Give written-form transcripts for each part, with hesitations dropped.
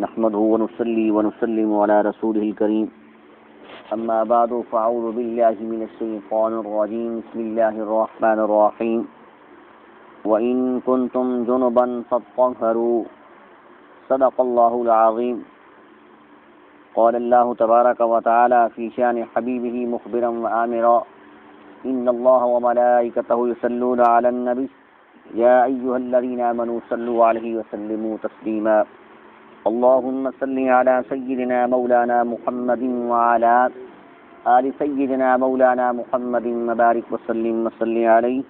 نحمده ونصلي ونسلم على رسوله الكريم أما بعد فأعوذ بالله من الشيطان الرجيم بسم الله الرحمن الرحيم وإن كنتم جنبا فاطهروا صدق الله العظيم. قال الله تبارك وتعالى في شأن حبيبه مخبرا وآمرا إن الله وملائكته يصلون على النبي يا أيها الذين آمنوا صلوا عليه وسلموا تسليما. اللهم صل على سيدنا مولانا محمد وعلى آل سيدنا مولانا محمد وبارك وسلم وصل عليه.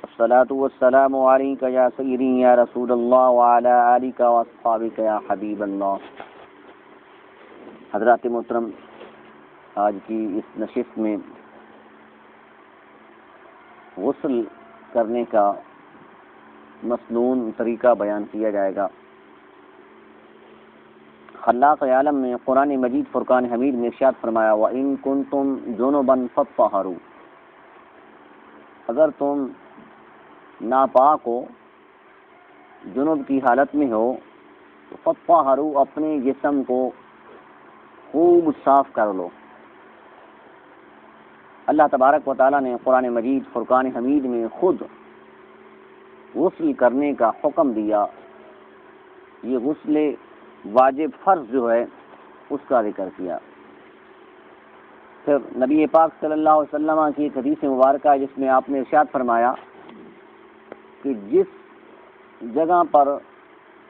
الصلاة والسلام عليك يا سيدي يا رسول الله وعلى آلك وأصحابك يا حبيب الله. حضرات محترم، آج کی اس نشست میں غسل کرنے کا مسنون طریقہ بیان کیا جائے گا. خلاق عالم نے قرآن مجید فرقان حمید میں ارشاد فرمایا وَإِن كُنتُمْ جُنُبًا فَاطَّهَرُوا، اگر تم ناپاک ہو، جنوب کی حالت میں ہو تو فَاطَّهَرُوا، اپنے جسم کو خوب صاف کر لو. اللہ تبارک و تعالیٰ نے قرآن مجید فرقان حمید میں خود غسل کرنے کا حکم دیا. یہ غسل واجب فرض جو ہے اس کا ذکر کیا. پھر نبی پاک صلی اللہ علیہ وسلم کی ایک حدیث مبارکہ ہے جس میں آپ نے ارشاد فرمایا کہ جس جگہ پر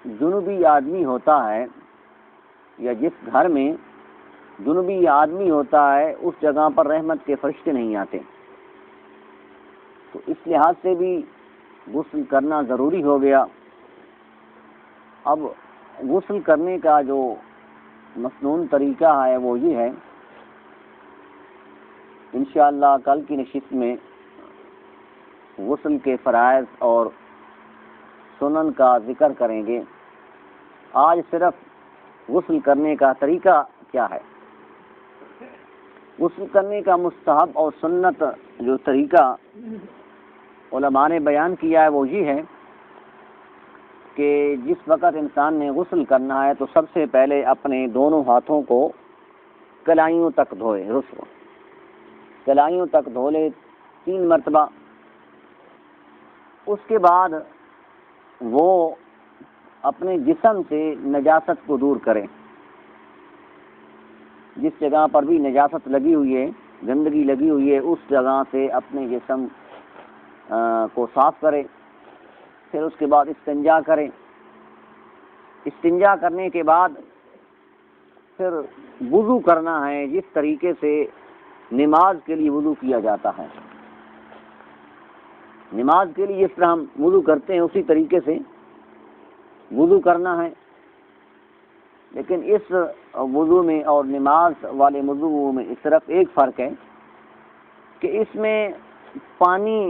جنوبی آدمی ہوتا ہے یا جس گھر میں جنوبی آدمی ہوتا ہے اس جگہ پر رحمت کے فرشتے نہیں آتے. تو اس لحاظ سے بھی غسل کرنا ضروری ہو گیا. اب غسل کرنے کا جو مسنون طریقہ ہے وہ یہ ہے، انشاءاللہ کل کی نشست میں غسل کے فرائض اور سنن کا ذکر کریں گے. آج صرف غسل کرنے کا طریقہ کیا ہے، غسل کرنے کا مستحب اور سنت جو طریقہ علماء نے بیان کیا ہے وہ یہ ہے کہ جس وقت انسان نے غسل کرنا ہے تو سب سے پہلے اپنے دونوں ہاتھوں کو کلائیوں تک دھوئے. رسو کلائیوں تک دھو لے 3 مرتبہ. اس کے بعد وہ اپنے جسم سے نجاست کو دور کرے. جس جگہ پر بھی نجاست لگی ہوئی ہے، گندگی لگی ہوئی ہے، اس جگہ سے اپنے جسم کو صاف کرے. پھر اس کے بعد استنجا کریں. استنجا کرنے کے بعد پھر وضو کرنا ہے جس طریقے سے نماز کے لیے وضو کیا جاتا ہے. نماز کے لیے جس طرح ہم وضو کرتے ہیں اسی طریقے سے وضو کرنا ہے. لیکن اس وضو میں اور نماز والے وضو میں صرف ایک فرق ہے کہ اس میں پانی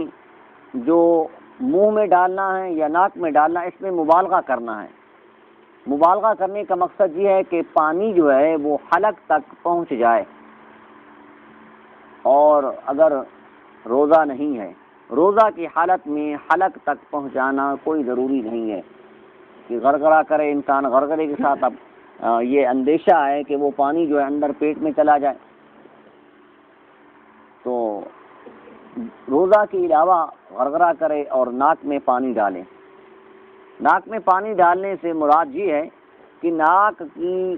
جو منہ میں ڈالنا ہے یا ناک میں ڈالنا ہے، اس میں مبالغہ کرنا ہے. مبالغہ کرنے کا مقصد یہ ہے کہ پانی جو ہے وہ حلق تک پہنچ جائے. اور اگر روزہ نہیں ہے، روزہ کی حالت میں حلق تک پہنچانا کوئی ضروری نہیں ہے کہ غرغرہ کرے انسان. غرغرے کے ساتھ اب یہ اندیشہ ہے کہ وہ پانی جو ہے اندر پیٹ میں چلا جائے. تو روزہ کے علاوہ غرغرہ کرے اور ناک میں پانی ڈالے. ناک میں پانی ڈالنے سے مراد یہ ہے کہ ناک کی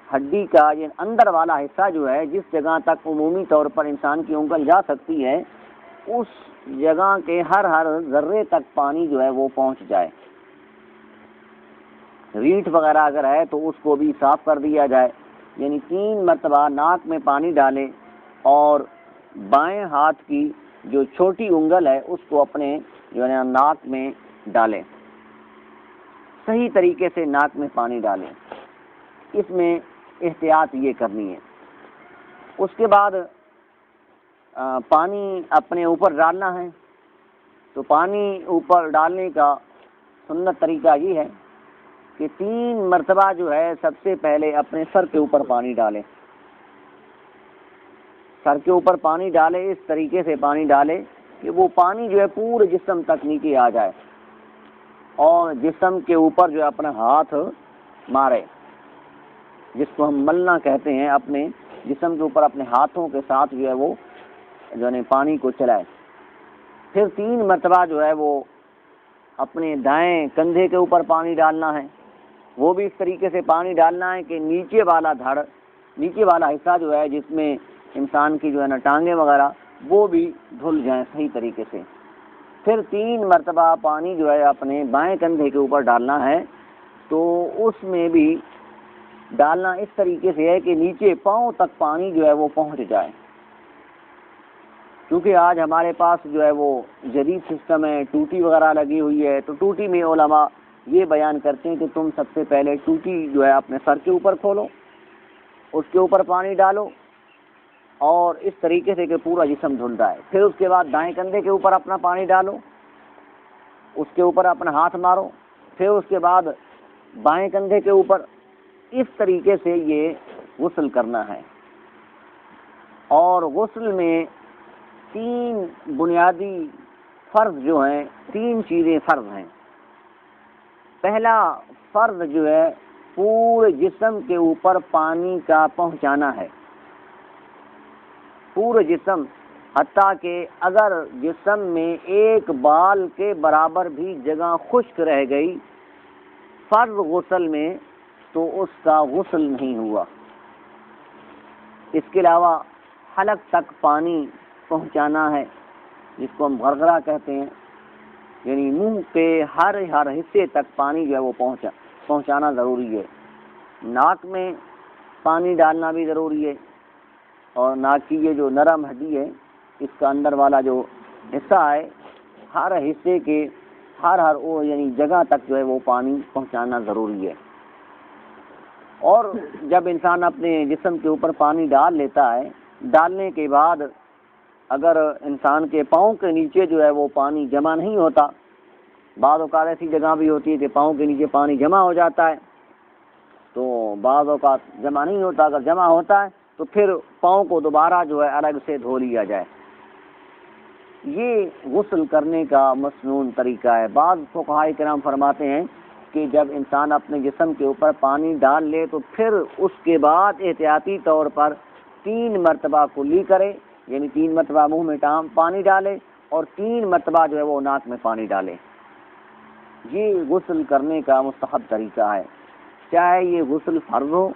ہڈی کا یہ اندر والا حصہ جو ہے جس جگہ تک عمومی طور پر انسان کی انگل جا سکتی ہے اس جگہ کے ہر ذرے تک پانی جو ہے وہ پہنچ جائے. ریٹھ وغیرہ اگر ہے تو اس کو بھی صاف کر دیا جائے. یعنی 3 مرتبہ ناک میں پانی ڈالے اور بائیں ہاتھ کی جو چھوٹی انگل ہے اس کو اپنے جو ہے ناک میں ڈالیں. صحیح طریقے سے ناک میں پانی ڈالیں. اس میں احتیاط یہ کرنی ہے. اس کے بعد پانی اپنے اوپر ڈالنا ہے. تو پانی اوپر ڈالنے کا سنت طریقہ یہ ہے کہ 3 مرتبہ جو ہے سب سے پہلے اپنے سر کے اوپر پانی ڈالیں. سر کے اوپر پانی ڈالے، اس طریقے سے پانی ڈالے کہ وہ پانی جو ہے پورے جسم تک نیچے آ جائے اور جسم کے اوپر جو ہے اپنا ہاتھ مارے. جس کو ہم ملنا کہتے ہیں، اپنے جسم کے اوپر اپنے ہاتھوں کے ساتھ جو ہے وہ جو ہے پانی کو چلائے۔ پھر 3 مرتبہ جو ہے وہ اپنے دائیں کندھے کے اوپر پانی ڈالنا ہے، وہ بھی اس طریقے سے پانی ڈالنا ہے کہ نیچے والا حصہ جو ہے جس میں انسان کی جو ہے نا ٹانگیں وغیرہ وہ بھی دھل جائیں صحیح طریقے سے۔ پھر 3 مرتبہ پانی جو ہے اپنے بائیں کندھے کے اوپر ڈالنا ہے، تو اس میں بھی ڈالنا اس طریقے سے ہے کہ نیچے پاؤں تک پانی جو ہے وہ پہنچ جائے، کیونکہ آج ہمارے پاس جو ہے وہ جدید سسٹم ہے، ٹوٹی وغیرہ لگی ہوئی ہے، تو ٹوٹی میں علماء یہ بیان کرتے ہیں کہ تم سب سے پہلے ٹوٹی جو ہے اپنے سر کے اوپر کھولو، اس کے اوپر پانی ڈالو، اور اس طریقے سے کہ پورا جسم دھل جائے۔ پھر اس کے بعد دائیں کندھے کے اوپر اپنا پانی ڈالو، اس کے اوپر اپنا ہاتھ مارو، پھر اس کے بعد بائیں کندھے کے اوپر، اس طریقے سے یہ غسل کرنا ہے۔ اور غسل میں 3 بنیادی فرض جو ہیں، 3 چیزیں فرض ہیں۔ پہلا فرض جو ہے پورے جسم کے اوپر پانی کا پہنچانا ہے، پورے جسم، حتیٰ کہ اگر جسم میں ایک بال کے برابر بھی جگہ خشک رہ گئی فرض غسل میں تو اس کا غسل نہیں ہوا۔ اس کے علاوہ حلق تک پانی پہنچانا ہے، جس کو ہم غرغرہ کہتے ہیں، یعنی منہ کے ہر حصے تک پانی جو ہے وہ پہنچانا ضروری ہے۔ ناک میں پانی ڈالنا بھی ضروری ہے، اور ناک کی یہ جو نرم ہڈی ہے، اس کا اندر والا جو حصہ ہے، ہر حصے کے ہر یعنی جگہ تک جو ہے وہ پانی پہنچانا ضروری ہے۔ اور جب انسان اپنے جسم کے اوپر پانی ڈال لیتا ہے، ڈالنے کے بعد اگر انسان کے پاؤں کے نیچے جو ہے وہ پانی جمع نہیں ہوتا، بعض اوقات ایسی جگہ بھی ہوتی ہے کہ پاؤں کے نیچے پانی جمع ہو جاتا ہے، تو بعض اوقات جمع نہیں ہوتا، اگر جمع ہوتا ہے تو پھر پاؤں کو دوبارہ جو ہے الگ سے دھو لیا جائے۔ یہ غسل کرنے کا مسنون طریقہ ہے۔ بعض فقہاء کرام فرماتے ہیں کہ جب انسان اپنے جسم کے اوپر پانی ڈال لے تو پھر اس کے بعد احتیاطی طور پر 3 مرتبہ کلی کرے، یعنی 3 مرتبہ منہ میں پانی ڈالے، اور 3 مرتبہ جو ہے وہ ناک میں پانی ڈالے۔ یہ غسل کرنے کا مستحب طریقہ ہے، چاہے یہ غسل فرض ہو،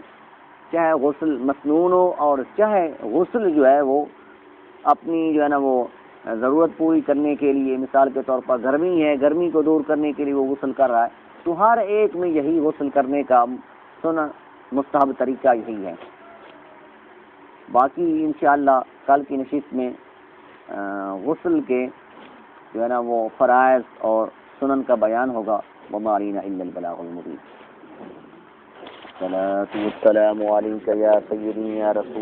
چاہے غسل مسنون ہو، اور چاہے غسل جو ہے وہ اپنی جو ہے نا وہ ضرورت پوری کرنے کے لیے، مثال کے طور پر گرمی ہے، گرمی کو دور کرنے کے لیے وہ غسل کر رہا ہے، تو ہر ایک میں یہی غسل کرنے کا مستحب طریقہ یہی ہے۔ باقی انشاءاللہ کل کی نشست میں غسل کے جو ہے نا وہ فرائض اور سنن کا بیان ہوگا۔ وما علینا الا البلاغ المبین۔ الصلاۃ والسلام علیک یا سیدی یا رسول